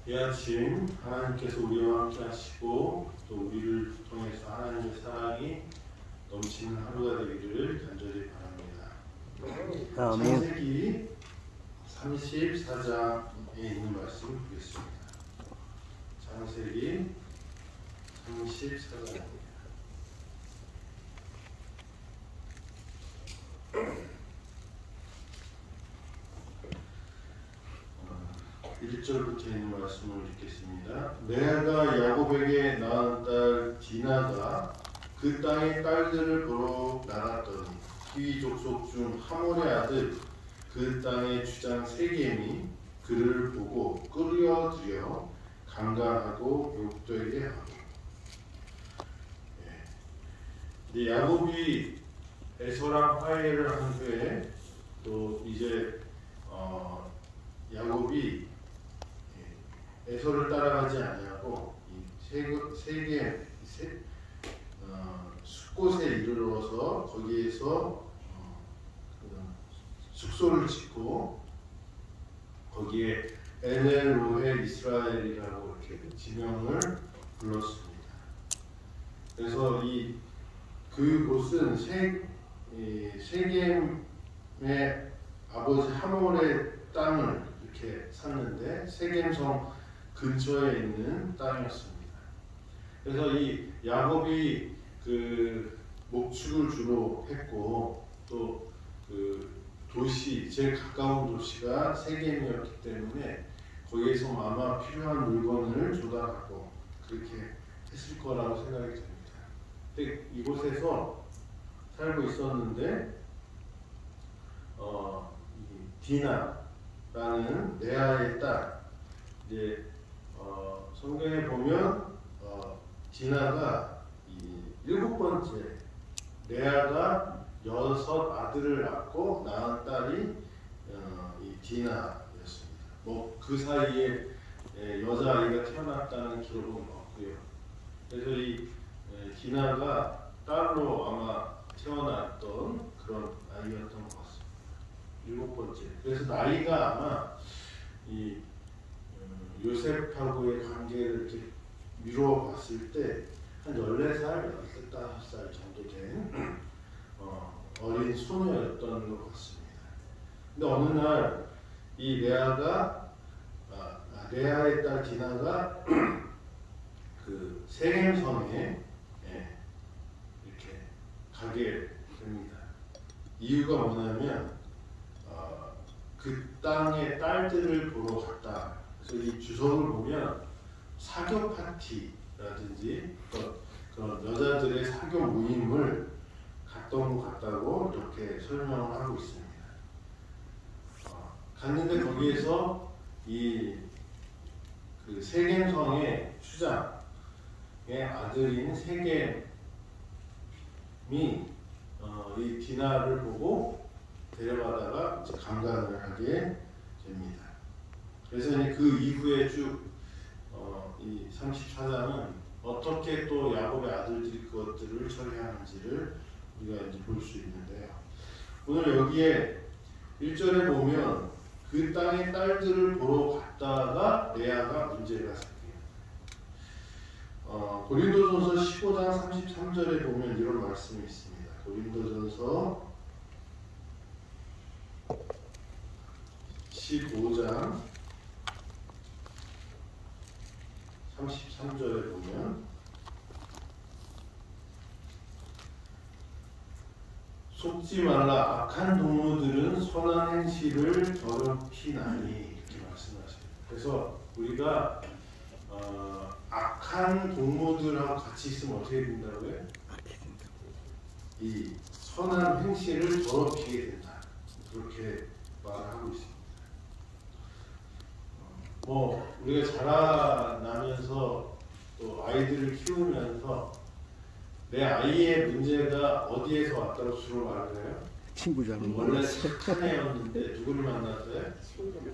이 아침 하나님께서 우리와 함께 하시고 또 우리를 통해서 하나님의 사랑이 넘치는 하루가 되기를 간절히 바랍니다. 창세기 34장에 있는 말씀 보겠습니다. 창세기 34장입니다. 1절부터 있는 말씀을 읽겠습니다. 레아가 야곱에게 낳은 딸 디나가 그 땅의 딸들을 보러 나갔더니 히위 족속 중 하몰의 아들 그 땅의 주장 세겜이 그를 보고 끌어들여 강간하고 욕되게 하고. 야곱이 에서랑 화해를 한 후에 또 이제 야곱이 에서를 따라가지 아니하고 세겜 숫곳에 이르러서 거기에서 숙소를 짓고 거기에 엘엘로헤 이스라엘이라고 이렇게 지명을 불렀습니다. 그래서 그곳은 세겜의 아버지 하몰의 땅을 이렇게 샀는데 세겜성 근처에 있는 땅이었습니다. 그래서 이 야곱이 그 목축을 주로 했고 또 그 도시 제일 가까운 도시가 세겜이었기 때문에 거기에서 아마 필요한 물건을 조달하고 그렇게 했을 거라고 생각이 됩니다. 근데 이곳에서 살고 있었는데 디나라는 레아의 딸, 이제 성경에 보면 디나가 일곱 번째, 레아가 6 아들을 낳고 낳은 딸이 이 디나였습니다. 뭐 그 사이에 여자아이가 태어났다는 기록은 없고요. 그래서 이 디나가 딸로 아마 태어났던 그런 아이였던 것 같습니다. 7번째. 그래서 나이가 아마 이 요셉하고의 관계를 이렇게 미루어 봤을 때 한 14살, 15살 정도 된 어린 소녀였던 것 같습니다. 근데 어느 날 이 레아의 딸 디나가 그 세겜성에 이렇게 가게 됩니다. 이유가 뭐냐면 그 땅의 딸들을 보러 갔다. 그래서 이 주석을 보면 사교 파티라든지 그런 여자들의 사교 모임을 갔던 것 같다고 이렇게 설명을 하고 있습니다. 갔는데 거기에서 그 세겜성의 추장의 아들인 세겜이 이 디나를 보고 데려가다가 이제 강간을 하게 됩니다. 그래서 그 이후에 쭉 이 34장은 어떻게 또 야곱의 아들들이 그것들을 처리하는지를 우리가 이제 볼 수 있는데요. 오늘 여기에 1절에 보면 그 땅의 딸들을 보러 갔다가 레아가 문제가 생겨요. 고린도전서 15장 33절에 보면 이런 말씀이 있습니다. 고린도전서 15장 33절에 보면 속지 말라 악한 동무들은 선한 행실을 더럽히나니 이렇게 말씀하십니다. 그래서 우리가 악한 동무들하고 같이 있으면 어떻게 된다고요? 이 선한 행실을 더럽히게 된다. 그렇게 말을 하고 있습니다. 우리가 자라나면서 또 아이들을 키우면서 내 아이의 문제가 어디에서 왔다고 주로 말을 해요? 친구잖아요. 원래 착한 애였는데 누구를 만났어요?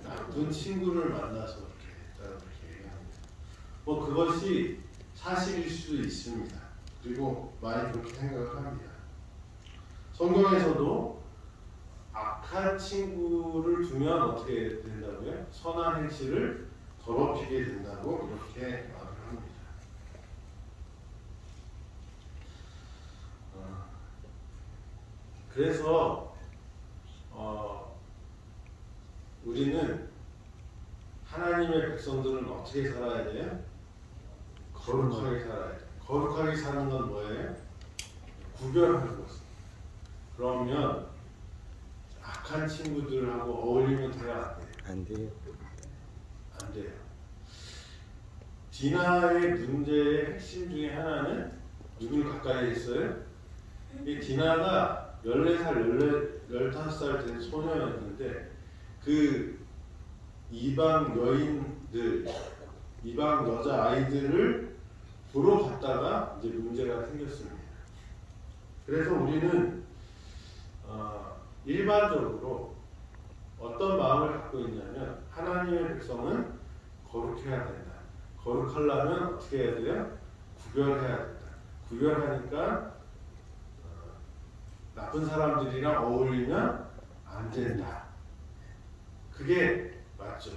나쁜 친구를 만나서 이렇게 했다고 이렇게 얘기합니다. 그것이 사실일 수도 있습니다. 그리고 많이 그렇게 생각을 합니다. 성경에서도 악한 친구를 두면 어떻게 된다고요? 선한 행실을 더럽히게 된다고 이렇게 말을 합니다. 그래서 우리는 하나님의 백성들은 어떻게 살아야 돼요? 거룩하게 살아야 돼요. 거룩하게 사는 건 뭐예요? 구별하는 것입니다. 그러면 악한 친구들하고 어울리면 돼요? 안 돼요? 안 돼요. 디나의 문제의 핵심 중에 하나는 누굴 가까이 있어요? 이 디나가 14살, 15살 된 소녀였는데 그 이방 여인들, 이방 여자 아이들을 보러 갔다가 이제 문제가 생겼습니다. 그래서 우리는 일반적으로 어떤 마음을 갖고 있냐면 하나님의 백성은 거룩해야 된다. 거룩하려면 어떻게 해야 돼요? 구별해야 된다. 구별하니까 나쁜 사람들이랑 어울리면 안 된다. 그게 맞죠.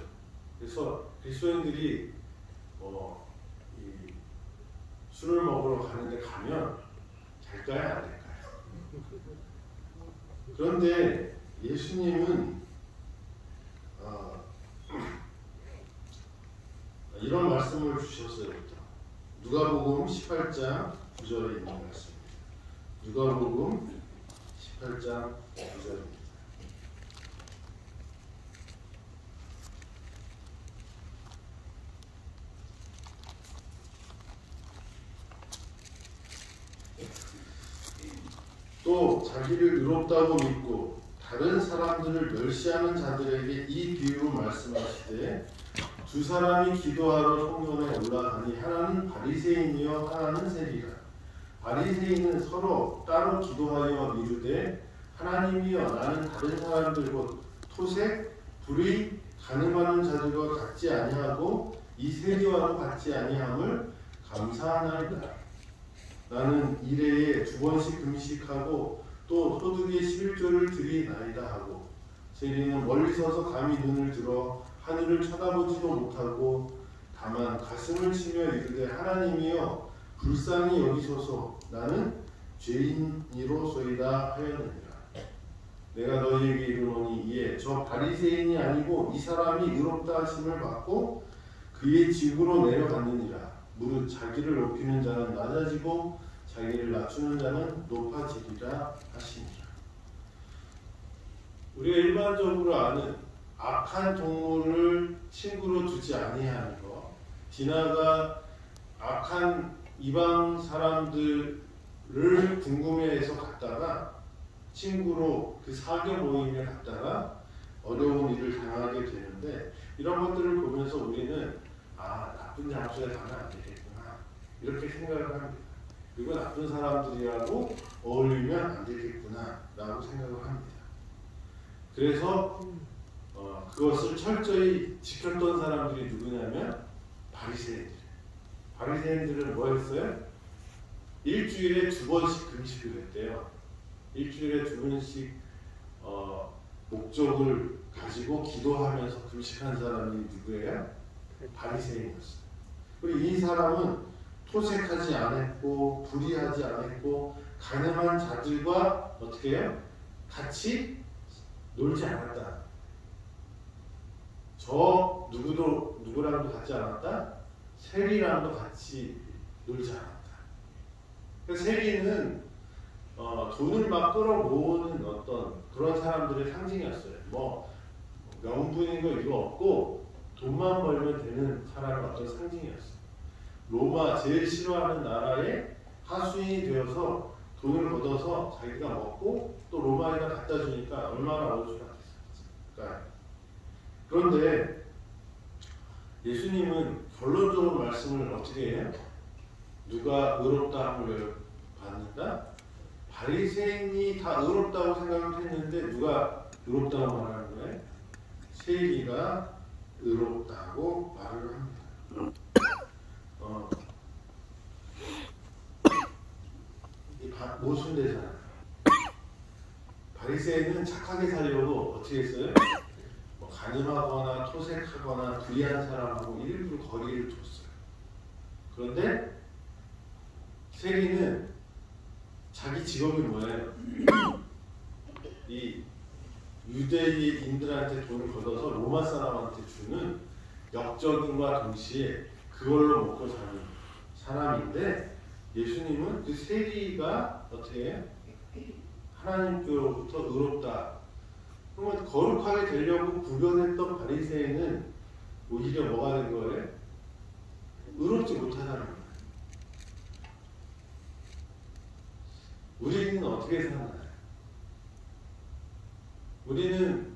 그래서 그리스도인들이 이 술을 먹으러 가는데 가면 될까요? 안 될까요? 그런데 예수님은 이런 말씀을 주셨어요. 누가복음 18장 9절에 있는 말씀입니다. 누가복음 18장 9절입니다. 또 자기를 의롭다고 믿고 다른 사람들을 멸시하는 자들에게 이 비유로 말씀하시되 두 사람이 기도하러 성전에 올라가니 하나는 바리새인이요 하나는 세리라. 바리새인은 서로 따로 기도하여 미루되 하나님이여 나는 다른 사람들 곧 토색, 불의, 간음하는 자들과 같지 아니하고 이 세리와도 같지 아니함을 감사하나이다. 나는 일해에 2번씩 금식하고 또 소득의 11조를 드리나이다 하고 세리는 멀리 서서 감히 눈을 들어 하늘을 쳐다보지도 못하고 다만 가슴을 치며 이르되 하나님이여 불쌍히 여기소서 나는 죄인이로소이다 하였느니라. 내가 너희에게 이르노니 이에 저 바리새인이 아니고 이 사람이 의롭다 하심을 받고 그의 집으로 내려갔느니라. 무릇 자기를 높이는 자는 낮아지고 자기를 낮추는 자는 높아지리라 하시니라. 우리가 일반적으로 아는 악한 동물을 친구로 두지 아니하는 것, 디나가 악한 이방 사람들을 궁금해해서 갔다가 친구로 그 사교 모임에 갔다가 어려운 일을 당하게 되는데 이런 것들을 보면서 우리는 나쁜 장소에 가면 안 되겠구나 이렇게 생각을 합니다. 그리고 나쁜 사람들이라고 어울리면 안 되겠구나 라고 생각을 합니다. 그래서 그것을 철저히 지켰던 사람들이 누구냐면 바리새인들. 바리새인들은 뭐 했어요? 일주일에 2번씩 금식을 했대요. 일주일에 2번씩 목적을 가지고 기도하면서 금식한 사람이 누구예요? 바리새인이었어요. 그리고 이 사람은 토색하지 않았고 불의하지 않았고 가늠한 자들과 어떻게 해요? 같이 놀지 않았다. 저 누구랑도 같지 않았다? 세리랑도 같이 놀지 않았다. 그래서 세리는 돈을 막 끌어모으는 어떤 그런 사람들의 상징이었어요. 뭐 명분인 거 이거 없고 돈만 벌면 되는 사람의 어떤 상징이었어요. 로마 제일 싫어하는 나라의 하수인이 되어서 돈을 걷어서 자기가 먹고 또 로마에다 갖다 주니까 얼마나 어우주가 됐을까. 그런데 예수님은 결론적으로 말씀을 어떻게 해요? 누가 의롭다 함을 받는다? 바리새인이 다 의롭다고 생각을 했는데 누가 의롭다고 말하는 거예요? 세리가 의롭다고 말을 합니다. 모순되잖아요. 바리새인은 착하게 살려고 어떻게 했어요? 뭐 간음하거나 토색하거나 불의한 사람하고 일부러 거리를 뒀어요. 그런데 세리는 자기 직업이 뭐예요? 이 유대인들한테 돈을 걷어서 로마 사람한테 주는 역적인과 동시에 그걸로 먹고 사는 사람인데, 예수님은 그 세리가 어떻게 해요? 하나님께로부터 의롭다. 그러면 거룩하게 되려고 구별했던 바리새인은 오히려 뭐가 된 거예요? 의롭지 못하다는 거예요. 우리는 어떻게 사나요? 우리는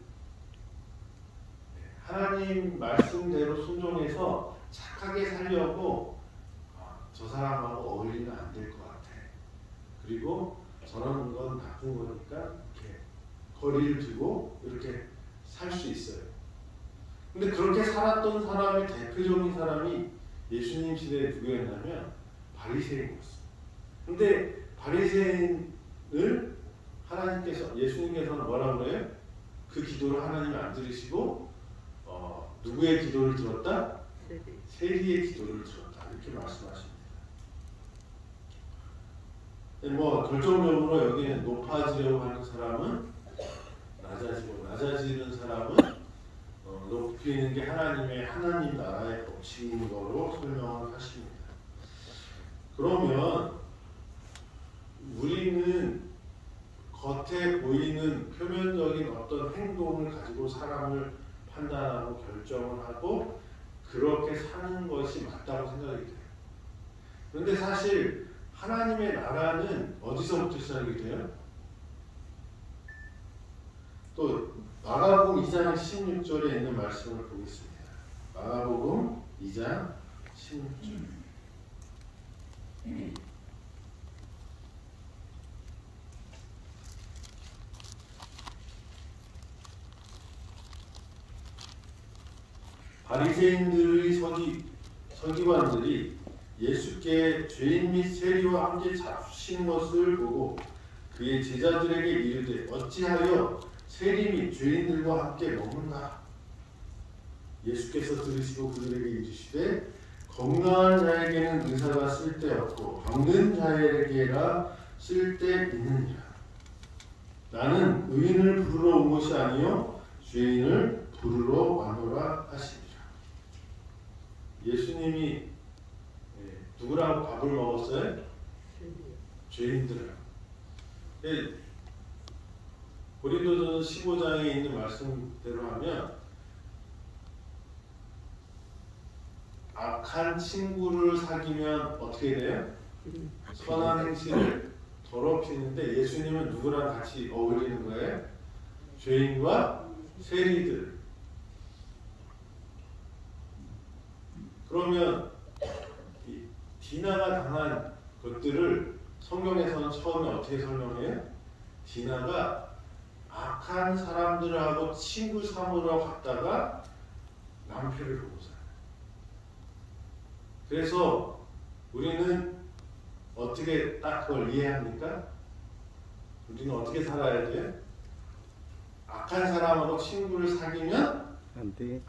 하나님 말씀대로 순종해서 착하게 살려고 저 사람하고 어울리면 안 될 것 같아. 그리고 저런 건 나쁜 거니까 이렇게 거리를 두고 이렇게 살 수 있어요. 근데 그렇게 살았던 사람의 대표적인 사람이 예수님 시대에 누구였냐면 바리새인이었어요. 근데 바리새인을 예수님께서는 뭐라고 그래요? 그 기도를 하나님이 안 들으시고 누구의 기도를 들었다? 세리의 기도를 들었다. 이렇게 말씀하십니다. 뭐 결정적으로 여기는 높아지려고 하는 사람은 낮아지고, 낮아지는 사람은 높이는 게 하나님 나라의 법칙인 거로 설명을 하십니다. 그러면 우리는 겉에 보이는 표면적인 어떤 행동을 가지고 사람을 판단하고 결정을 하고 그렇게 사는 것이 맞다고 생각이 돼요. 그런데 사실 하나님의 나라는 어디서부터 시작이 돼요? 또 마가복음 2장 16절에 있는 말씀을 보겠습니다. 마가복음 2장 16절. 바리새인들의 서기관들이 예수께 죄인 및 세리와 함께 잡수신 것을 보고 그의 제자들에게 이르되 어찌하여 세리 및 죄인들과 함께 먹는가? 예수께서 들으시고 그들에게 이르시되 건강한 자에게는 의사가 쓸데없고 병든 자에게라 쓸데있느니라. 나는 의인을 부르러 온 것이 아니요 죄인을 부르러 왔노라 하시니라. 예수님이 누구랑 밥을 먹었어요? 죄인들이랑. 고린도전서 15장에 있는 말씀대로 하면 악한 친구를 사귀면 어떻게 돼요? 선한 행실을 더럽히는데 예수님은 누구랑 같이 어울리는 거예요? 죄인과 세리들. 그러면 이 디나가 당한 것들을 성경에서는 처음에 어떻게 설명해요? 디나가 악한 사람들하고 친구 삼으러 갔다가 낭패를 보고 살아요. 그래서 우리는 어떻게 딱 그걸 이해합니까? 우리는 어떻게 살아야 돼요? 악한 사람하고 친구를 사귀면 안 돼.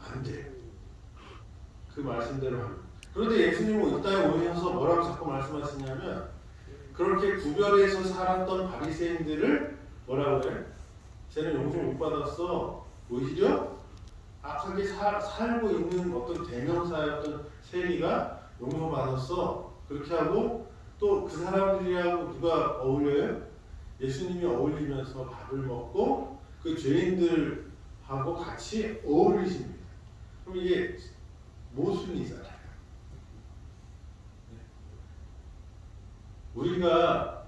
그 말씀대로 합니다. 그런데 예수님은 이 땅에 오셔서 뭐라고 자꾸 말씀하시냐면 그렇게 구별해서 살았던 바리새인들을 뭐라고 그래요? 쟤는 용서 못 받았어. 오히려 악하게 살고 있는 어떤 대명사였던 세리가 용서받았어. 그렇게 하고 또 그 사람들이하고 누가 어울려요? 예수님이 어울리면서 밥을 먹고 그 죄인들하고 같이 어울리십니다. 그럼 이게 모순이잖아요. 우리가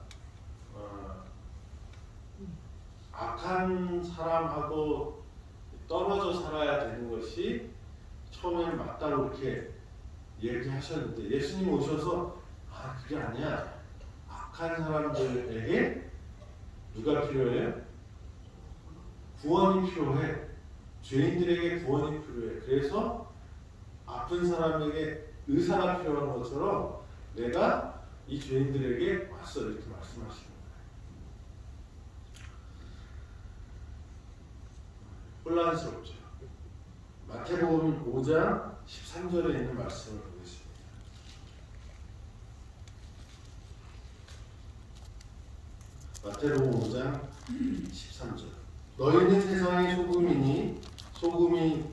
악한 사람하고 떨어져 살아야 되는 것이 처음에는 맞다고 이렇게 얘기하셨는데 예수님 오셔서 그게 아니야. 악한 사람들에게 누가 필요해요? 구원이 필요해. 죄인들에게 구원이 필요해. 그래서 아픈 사람에게 의사가 필요한 것처럼 내가 이 죄인들에게 왔어. 이렇게 말씀하시는 거예요. 혼란스럽죠. 마태복음 5장 13절에 있는 말씀을 보겠습니다. 마태복음 5장 13절. 너희는 세상의 소금이니 소금이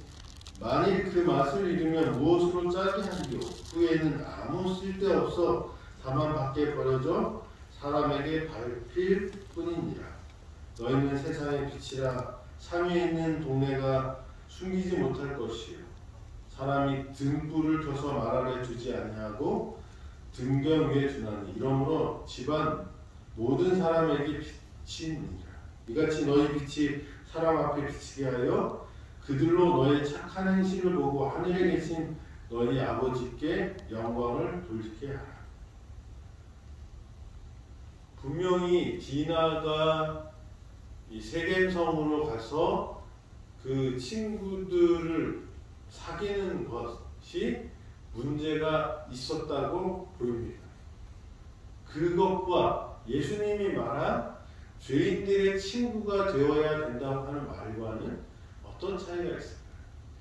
만일 그 맛을 잃으면 무엇으로 짜게 하리요. 후에는 아무 쓸데없어 다만 밖에 버려져 사람에게 밟힐 뿐이니라. 너희는 세상의 빛이라. 산 위에 있는 동네가 숨기지 못할 것이요. 사람이 등불을 켜서 말 아래 두지 아니하고 등경 위에 두나니 이러므로 집안 모든 사람에게 빛이니라. 이같이 너희 빛이 사람 앞에 비치게 하여 그들로 너희 착한 행실을 보고 하늘에 계신 너희 아버지께 영광을 돌리게 하라. 분명히 디나가 이 세겜성으로 가서 그 친구들을 사귀는 것이 문제가 있었다고 보입니다. 그것과 예수님이 말한 죄인들의 친구가 되어야 된다고 하는 말과는 어떤 차이가 있을까요?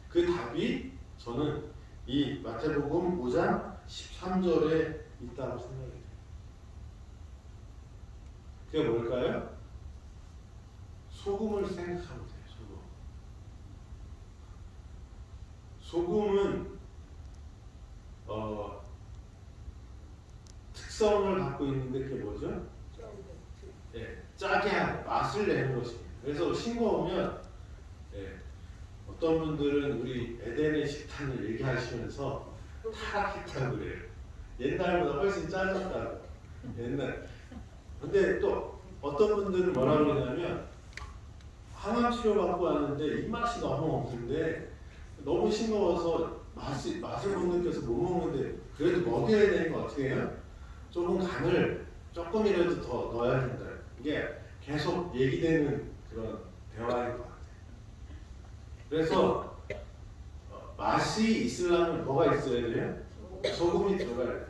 그 답이 저는 이 마태복음 5장 13절에 있다고 생각해요. 그게 뭘까요? 소금을 생각하면 돼요. 소금은 특성을 갖고 있는데 그게 뭐죠? 짜게 하는, 맛을 내는 것입니다. 그래서 싱거우면 어떤 분들은 우리 에덴의 식단을 얘기하시면서 타락했다고 그래요. 옛날보다 훨씬 짜졌다고. 옛날. 근데 또 어떤 분들은 뭐라고 그러냐면 항암 치료 받고 왔는데 입맛이 너무 없는데 너무 싱거워서 맛을 못 느껴서 못 먹는데 그래도 먹여야 되는 거 어떻게 해요? 조금 간을 조금이라도 더 넣어야 된다. 이게 계속 얘기되는 그런 대화인 것 같아요. 그래서 맛이 있으려면 뭐가 있어야 돼요? 소금이 들어가야 돼요.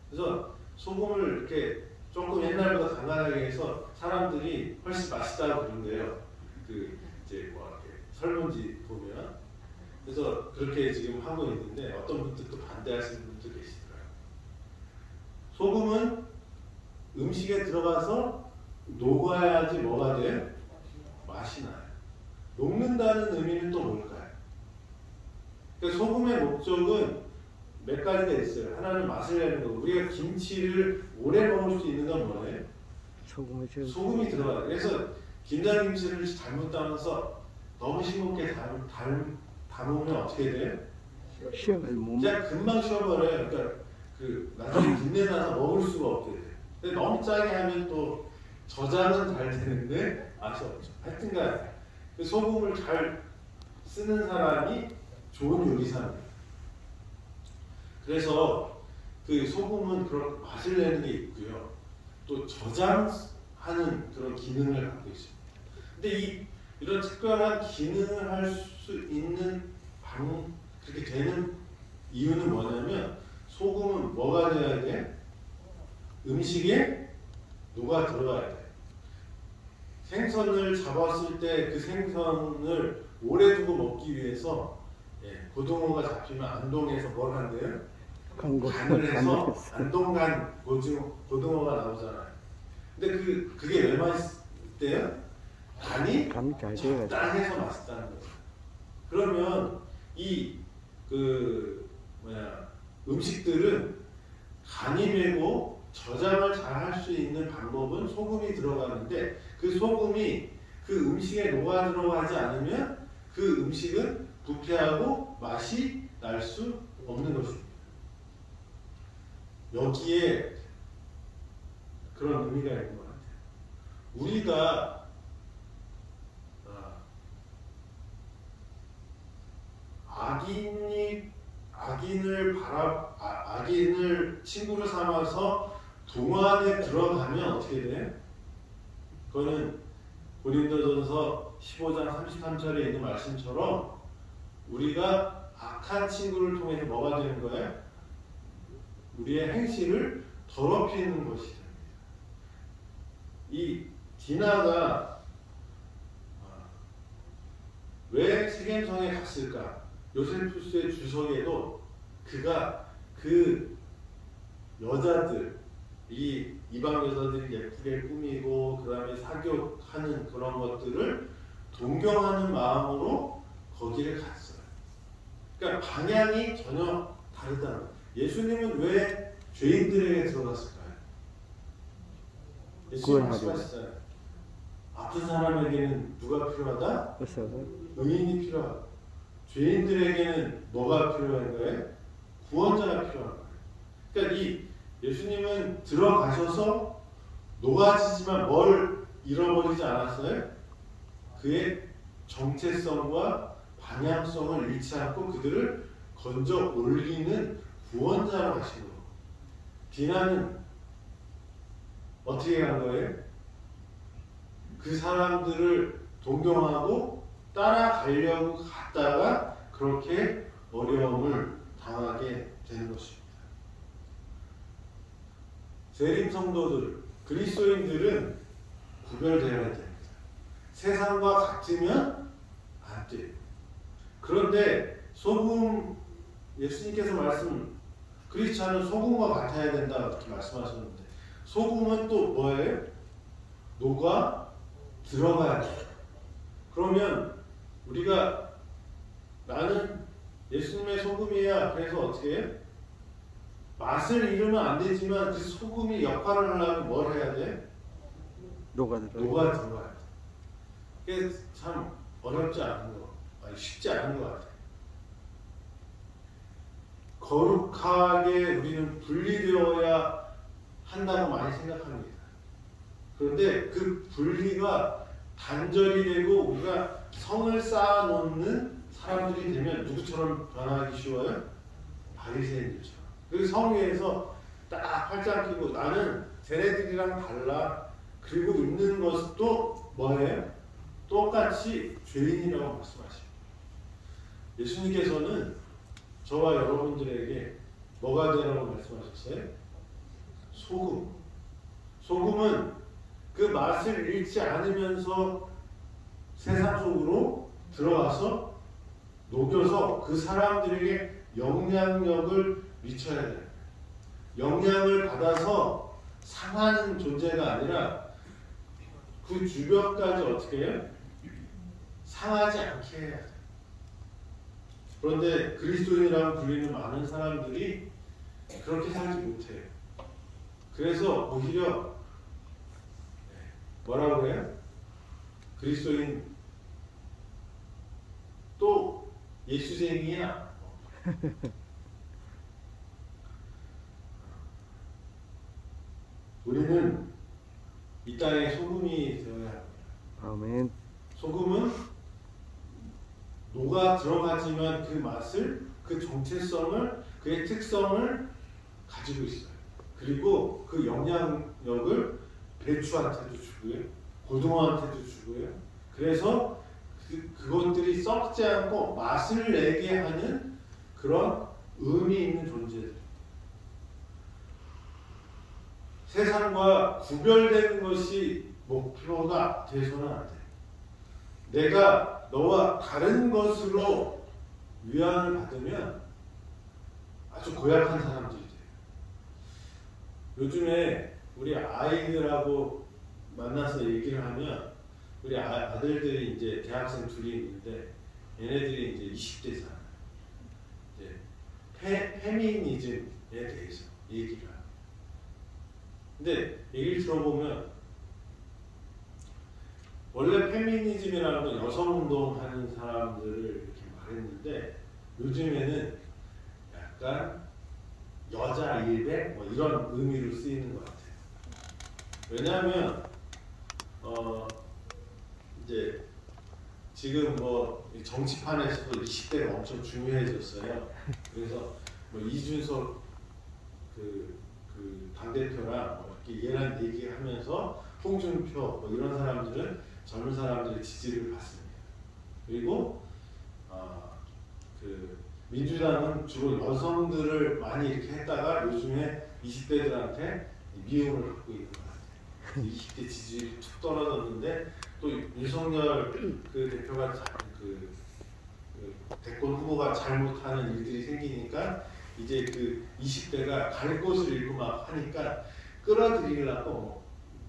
그래서 소금을 이렇게 조금 옛날보다 간간하게 해서 사람들이 훨씬 맛있다고 그러는데요. 그 이제 뭐 이렇게 설문지 보면 그래서 그렇게 지금 하고 있는데 어떤 분들 또 반대하시는 분도 계시더라고요. 소금은 음식에 들어가서 녹아야지 뭐가 돼요? 맛이 나요. 녹는다는 의미는 또 뭘까요? 그러니까 소금의 목적은 몇 가지가 있어요. 하나는 맛을 내는 거고 우리가 김치를 오래 먹을 수 있는 건 뭐예요? 소금이 들어가요. 그래서 김장김치를 잘못 담아서 너무 싱겁게 담으면 어떻게 돼요? 그냥 금방 쉬어버려요. 그러니까 그 나중에 김내 나서 먹을 수가 없게 돼요. 근데 너무 짜게 하면 또 저장은 잘 되는데 맛이 없죠. 하여튼간 그 소금을 잘 쓰는 사람이 좋은 요리사입니다. 그래서 그 소금은 그런 맛을 내는 게 있고요. 또 저장하는 그런 기능을 갖고 있습니다. 근데 이런 특별한 기능을 할 수 있는 그렇게 되는 이유는 뭐냐면 소금은 뭐가 돼야 돼? 음식에 녹아 들어가야 돼. 생선을 잡았을 때 그 생선을 오래 두고 먹기 위해서 고등어가 잡히면 안동에서 뭘 한대요? 간을 해서 안동간 고등어가 나오잖아요. 근데 그게 왜 맛있대요? 간이 적당해서 맛있다는 거죠. 그러면 음식들은 간이 배고 저장을 잘 할 수 있는 방법은 소금이 들어가는데 그 소금이 그 음식에 녹아 들어가지 않으면 그 음식은 부패하고 맛이 날 수 없는 것입니다. 여기에 그런 의미가 있는 것 같아요. 우리가 악인을 친구로 삼아서 동안에 들어가면 어떻게 돼요? 그거는 고린도전서 15장 33절에 있는 말씀처럼 우리가 악한 친구를 통해서 뭐가 되는 거예요? 우리의 행실을 더럽히는 것이 됩니다. 이 디나가 왜 세겜성에 갔을까? 요세푸스의 주석에도 그가 그 여자들, 이 이방 여자들이 예쁘게 꾸미고 그 다음에 사교하는 그런 것들을 동경하는 마음으로 거기를 갔어요. 그러니까 방향이 전혀 다르다는 거예요. 예수님은 왜 죄인들에게 들어갔을까요? 예수님 말씀하시잖아요. 아픈 사람에게는 누가 필요하다? 의인이 필요하다. 죄인들에게는 뭐가 필요한 거예요? 구원자가 필요한 거예요. 그러니까 이 예수님은 들어가셔서 녹아지지만 뭘 잃어버리지 않았어요? 그의 정체성과 방향성을 잃지 않고 그들을 건져 올리는 구원자로 하신 거예요. 디나는 어떻게 간 거예요? 그 사람들을 동경하고 따라가려고 갔다가 그렇게 어려움을 당하게 되는 것입니다. 재림 성도들, 그리스도인들은 구별되어야 됩니다. 세상과 같으면 안 돼요. 그런데 소금, 예수님께서 그렇지 않은 소금과 같아야 된다 이렇게 말씀하셨는데 소금은 또 뭐예요? 녹아 들어가야 돼요. 그러면 우리가 나는 예수님의 소금이야. 그래서 어떻게 해요? 맛을 잃으면 안 되지만 그 소금이 역할을 하려면 뭘 해야 돼? 녹아 들어가야 돼. 그게 참 어렵지 않은 거, 쉽지 않은 것 같아요. 거룩하게 우리는 분리되어야 한다고 많이 생각합니다. 그런데 그 분리가 단절이 되고 우리가 성을 쌓아놓는 사람들이 되면 누구처럼 변하기 쉬워요? 바리새인들처럼. 그 성 위에서 딱 팔짱 끼고 나는 쟤네들이랑 달라. 그리고 있는 것도 뭐예요? 똑같이 죄인이라고 말씀하십니다. 예수님께서는 저와 여러분들에게 뭐가 되라고 말씀하셨어요? 소금. 소금은 그 맛을 잃지 않으면서 세상 속으로 들어가서 녹여서 그 사람들에게 영향력을 미쳐야 돼요. 영향을 받아서 상하는 존재가 아니라 그 주변까지 어떻게 해요? 상하지 않게 해야 돼요. 그런데 그리스도인이라고 불리는 많은 사람들이 그렇게 살지 못해요. 그래서 오히려 뭐라고 그래요? 그리스도인 또 예수쟁이야. 우리는 이 땅의 소금이 되어야 합니다. 아멘. 소금은 녹아 들어가지만 그 맛을, 그 정체성을, 그의 특성을 가지고 있어요. 그리고 그 영향력을 배추한테도 주고요, 고등어한테도 주고요. 그래서 그것들이 썩지 않고 맛을 내게 하는 그런 의미 있는 존재들. 세상과 구별되는 것이 목표가 되서는 안 돼. 내가 너와 다른 것으로 위안을 받으면 아주 고약한 사람들이 돼요. 요즘에 우리 아이들하고 만나서 얘기를 하면 우리 아들들이 이제 대학생 둘이 있는데 얘네들이 이제 20대잖아요. 이제 페미니즘에 대해서 얘기를 해요. 근데 얘기를 들어보면 원래 페미니즘이라는 건 여성운동하는 사람들을 이렇게 말했는데 요즘에는 약간 여자 일배 뭐 이런 의미로 쓰이는 것 같아요. 왜냐하면 이제 지금 뭐 정치판에서도 20대가 엄청 중요해졌어요. 그래서 뭐 이준석 그 당대표랑 뭐 이렇게 얘랑 얘기하면서 홍준표 뭐 이런 사람들은 젊은 사람들의 지지를 받습니다. 그리고 그 민주당은 주로 여성들을 많이 이렇게 했다가 요즘에 20대들한테 미움을 받고 있는 것 같아요. 20대 지지율이 툭 떨어졌는데 또 윤석열 그 대표가 대권 후보가 잘못하는 일들이 생기니까 이제 그 20대가 갈 곳을 잃고 막 하니까 끌어들이려고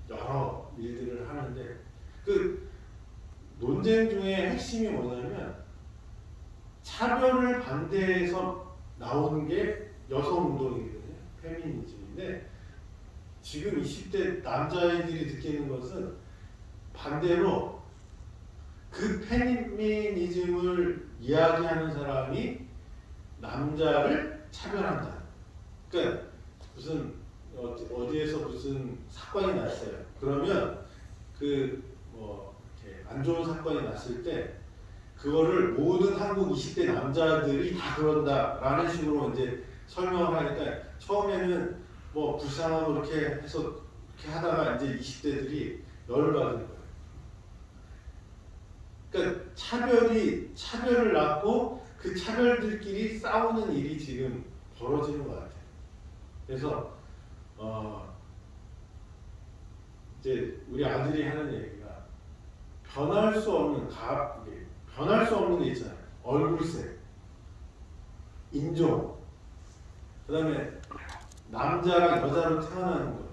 여러 일들을 하는데 그 논쟁 중에 핵심이 뭐냐면 차별을 반대해서 나오는 게 여성 운동이거든요. 페미니즘인데 지금 20대 남자애들이 느끼는 것은 반대로 그 페미니즘을 이야기하는 사람이 남자를 차별한다. 그러니까 무슨 어디에서 무슨 사건이 났어요. 그러면 그 뭐 이렇게 안 좋은 사건이 났을 때 그거를 모든 한국 20대 남자들이 다 그런다라는 식으로 이제 설명을 하니까 처음에는 뭐 불쌍하고 이렇게 해서 이렇게 하다가 이제 20대들이 열을 받은 거예요. 그러니까 차별을 낳고 그 차별들끼리 싸우는 일이 지금 벌어지는 것 같아요. 그래서 이제 우리 아들이 하는 얘기가 변할 수 없는 게 있잖아요. 얼굴색, 인종, 그다음에 남자랑 여자로 태어나는 것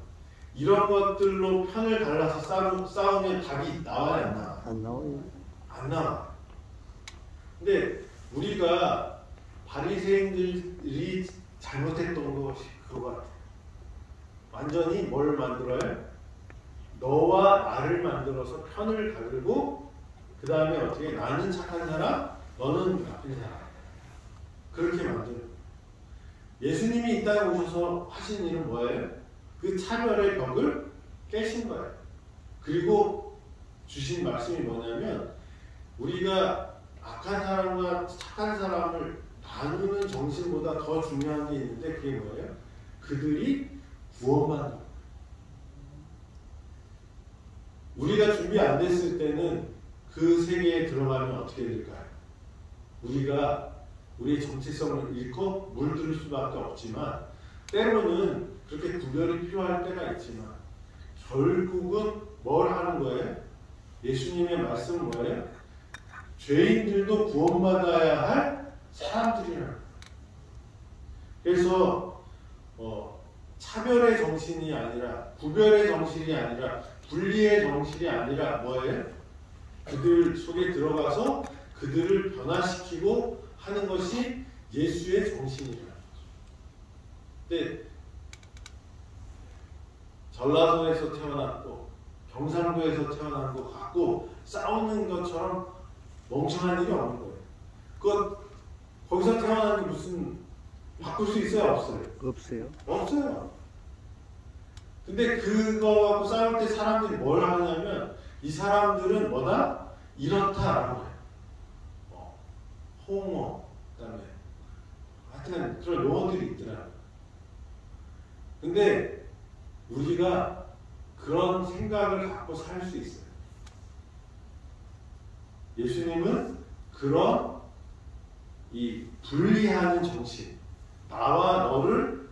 이런 것들로 편을 갈라서 싸우면 답이 나와야 안 나와? 안 나와요. 안 나와. 근데 우리가 바리새인들이 잘못했던 것이 그거 같아. 완전히 뭘 만들어요? 너와 나를 만들어서 편을 가르고 그 다음에 어떻게 나는 착한 사람, 너는 나쁜 사람 그렇게 만드는. 예수님이 이 땅에 오셔서 하신 일은 뭐예요? 그 차별의 벽을 깨신 거예요. 그리고 주신 말씀이 뭐냐면 우리가 악한 사람과 착한 사람을 나누는 정신보다 더 중요한 게 있는데 그게 뭐예요? 그들이 구원받는 거예요. 우리가 준비 안 됐을 때는 그 세계에 들어가면 어떻게 될까요? 우리가 우리의 정체성을 잃고 물들 수밖에 없지만 때로는 그렇게 구별이 필요할 때가 있지만 결국은 뭘 하는 거예요? 예수님의 말씀은 뭐예요? 죄인들도 구원받아야 할 사람들이라는 거예요. 그래서 차별의 정신이 아니라 구별의 정신이 아니라 분리의 정신이 아니라 뭐예요? 그들 속에 들어가서 그들을 변화시키고 하는 것이 예수의 정신이라는 거죠. 근데 전라도에서 태어났고 경상도에서 태어난 것 같고 싸우는 것처럼 멍청한 일이 없는 거예요. 거기서 태어난 게 무슨 바꿀 수 있어요? 없어요? 없어요. 없어요. 근데 그거 갖고 싸울 때 사람들이 뭘 하냐면 이 사람들은 뭐다? 이렇다라고 해요. 호모, 그다음에 하여튼 그런 용어들이 있더라고요. 근데 우리가 그런 생각을 갖고 살 수 있어요. 예수님은 그런 이 분리하는 정신, 나와 너를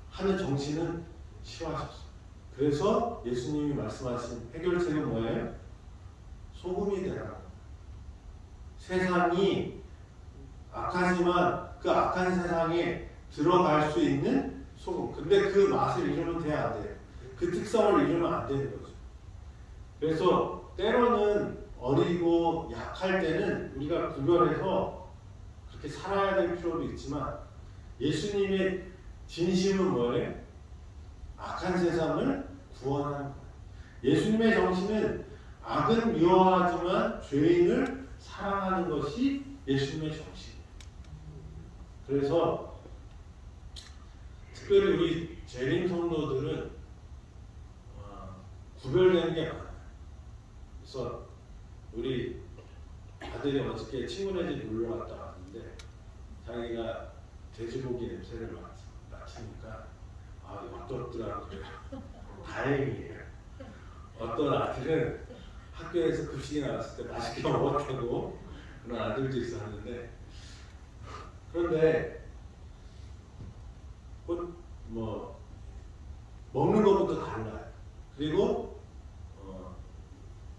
하는 정신은 싫어하셨어요. 그래서 예수님이 말씀하신 해결책은 뭐예요? 소금이 되라. 세상이 악하지만 그 악한 세상에 들어갈 수 있는 소금. 근데 그 맛을 잃으면 돼야 안 돼요. 그 특성을 잃으면 안 되는 거죠. 그래서 때로는 어리고 약할 때는 우리가 구별해서 그렇게 살아야 될 필요도 있지만 예수님의 진심은 뭐예요? 악한 세상을 구원하는 거예요. 예수님의 정신은 악은 미워하지만 죄인을 사랑하는 것이 예수님의 정신이에요. 그래서 특별히 우리 재림 성도들은 구별되는 게 많아요. 그래서 우리 아들이 어저께 친구네 집 놀러 갔다 왔는데 자기가 돼지고기 냄새를 맡으니까 어떻더라고요. 그래요. 다행이에요. 어떤 아들은 학교에서 급식이 나왔을 때 맛있게 먹었다고 그런 아들도 있었는데 그런데 뭐 먹는 것부터 달라요. 그리고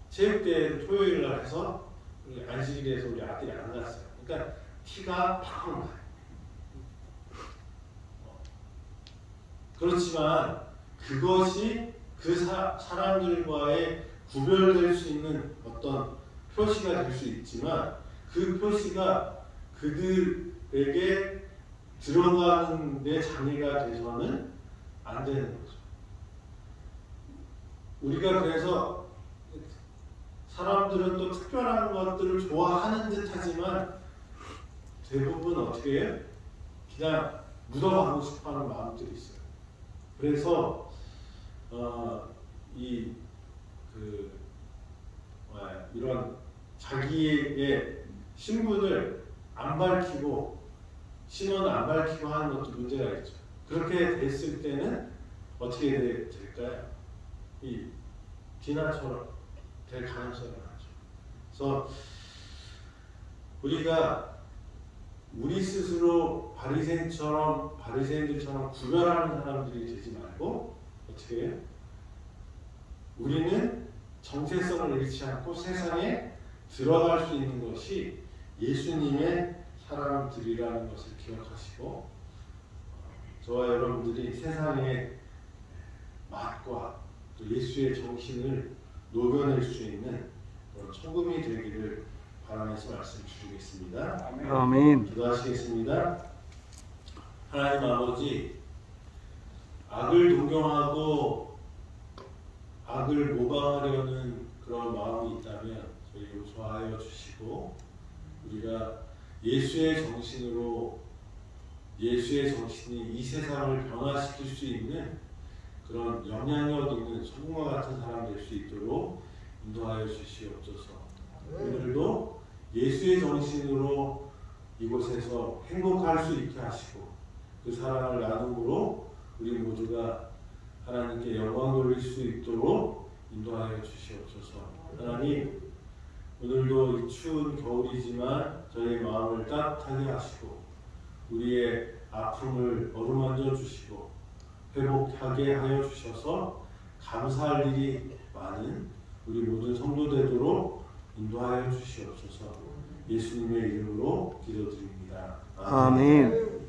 체육대회를 토요일 날 해서 우리 안식일에서 우리 아들이 안 갔어요. 그러니까 티가 팍 나요. 그렇지만 그것이 그 사람들과의 구별될 수 있는 어떤 표시가 될 수 있지만 그 표시가 그들에게 들어가는 데 장애가 돼서는 안 되는 거죠. 우리가 그래서 사람들은 또 특별한 것들을 좋아하는 듯 하지만 대부분 어떻게 해요? 그냥 묻어가고 싶어 하는 마음들이 있어요. 그래서 이런 자기의 신분을 안 밝히고 신원을 안 밝히고 하는 것도 문제가 있죠. 그렇게 됐을 때는 어떻게 될까요? 이 디나처럼 될 가능성이 많죠. 그래서 우리가 우리 스스로 바리새인들처럼 구별하는 사람들이 되지 말고 어떻게 해요? 우리는 정체성을 잃지 않고 세상에 들어갈 수 있는 것이 예수님의 사람들이라는 것을 기억하시고 저와 여러분들이 세상의 맛과 또 예수의 정신을 녹여낼 수 있는 그런 소금이 되기를 바라면서 말씀 드리겠습니다. 아멘. 기도하시겠습니다. 하나님 아버지, 악을 동경하고 악을 모방하려는 그런 마음이 있다면 저희 용서하여 주시고 우리가 예수의 정신으로 예수의 정신이 이 세상을 변화시킬 수 있는 그런 영향력 있는 소금과 같은 사람 될 수 있도록 인도하여 주시옵소서. 오늘도 예수의 정신으로 이곳에서 행복할 수 있게 하시고 그 사랑을 나눔으로 우리 모두가 하나님께 영광 돌릴 수 있도록 인도하여 주시옵소서. 하나님, 오늘도 이 추운 겨울이지만 저희 마음을 따뜻하게 하시고 우리의 아픔을 어루만져 주시고 회복하게 하여 주셔서 감사할 일이 많은 우리 모든 성도 되도록 인도하여 주시옵소서. 예수님의 이름으로 기도드립니다. 아멘.